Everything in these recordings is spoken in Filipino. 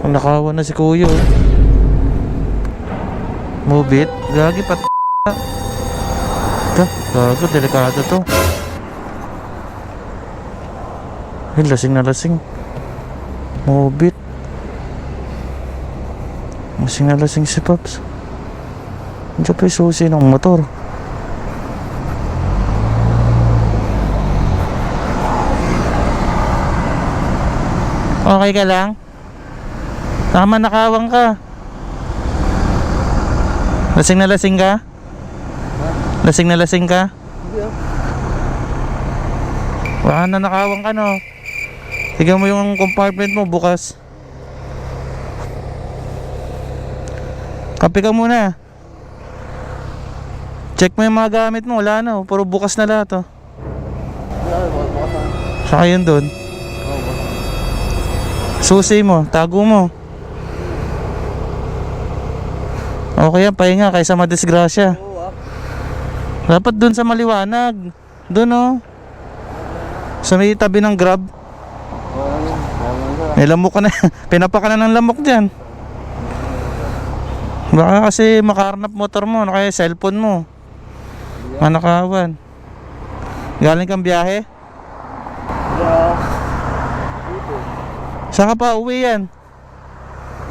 Ang nakawan na si kuya oh. Move it. Gagi pat. Gago, delikado to. Ay, lasing na lasing. Move it. Lasing na lasing si Pops. Diyan pa yung susi ng motor. Okay ka lang? Tama, nakawang ka. Lasing na lasing ka? Lasing na lasing ka? Baka na nakawang ka no. Tignan mo yung compartment mo bukas. Kape ka muna. Check mo yung mga gamit mo. Wala na, puro bukas na lahat oh. Saka yun dun. Susi mo, tago mo. Okay yan, pahinga kaysa madisgrasya. Dapat dun sa maliwanag. Dun oh. Sa may tabi ng Grab. May lamok ka na. Pinapa ka na ng lamok dyan. Baka kasi makarnap motor mo, kaya cellphone mo. Manakawan. Galing kang biyahe? Saan ka pa uwi yan?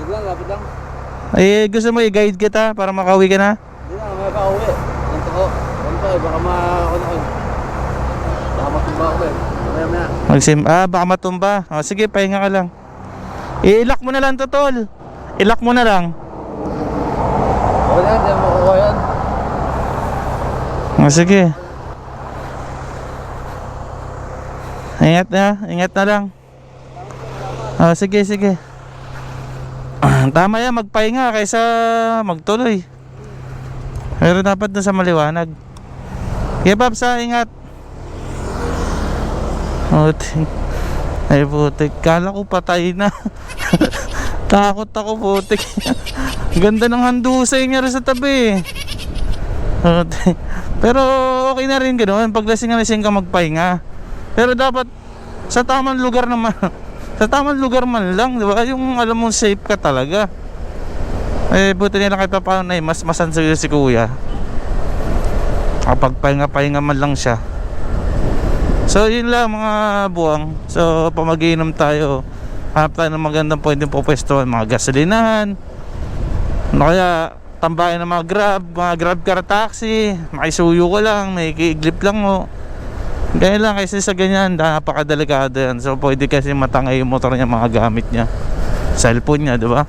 Lapit lang. Eh, gusto mo i-guide kita para makauwi ka na? Hindi na, may pauwi. Ganito ko. Ganito eh, baka makunakon. Baka matumba ako eh. Maya. Baka matumba. Sige, pahinga ka lang. I-lock mo na lang to, tol. I-lock mo na lang. Okay na, hindi mo makuha yan. Sige. Ingat na lang. Sige, sige. Tama yan, magpahinga kaysa magtuloy. Pero dapat na sa maliwanag. Okay, Pops, ingat. Ay, putik. Kala ko patay na. Takot ako, putik. Ganda ng handusay niya rin sa tabi. Pero okay na rin ganoon. Pag lasing-lasing ka magpahinga. Pero dapat sa tamang lugar naman. Sa tamang lugar man lang, di ba? Yung alam mo safe ka talaga. Eh, buti nila kahit pa paano na mas masansayo si kuya. Kapag pahinga man lang siya. So yun lang mga buwang. So pamag-iinom tayo, hanap tayo ng magandang pwedeng pupwestuhan, mga gasolinahan, kaya tambayan ng mga grab car taxi. Makisuyo ko lang, may kiiglip lang mo. Kaya lang kasi sa ganyan, napakadelikado yan. So pwede kasi matangay yung motor niya, mga gamit niya, cellphone niya, diba?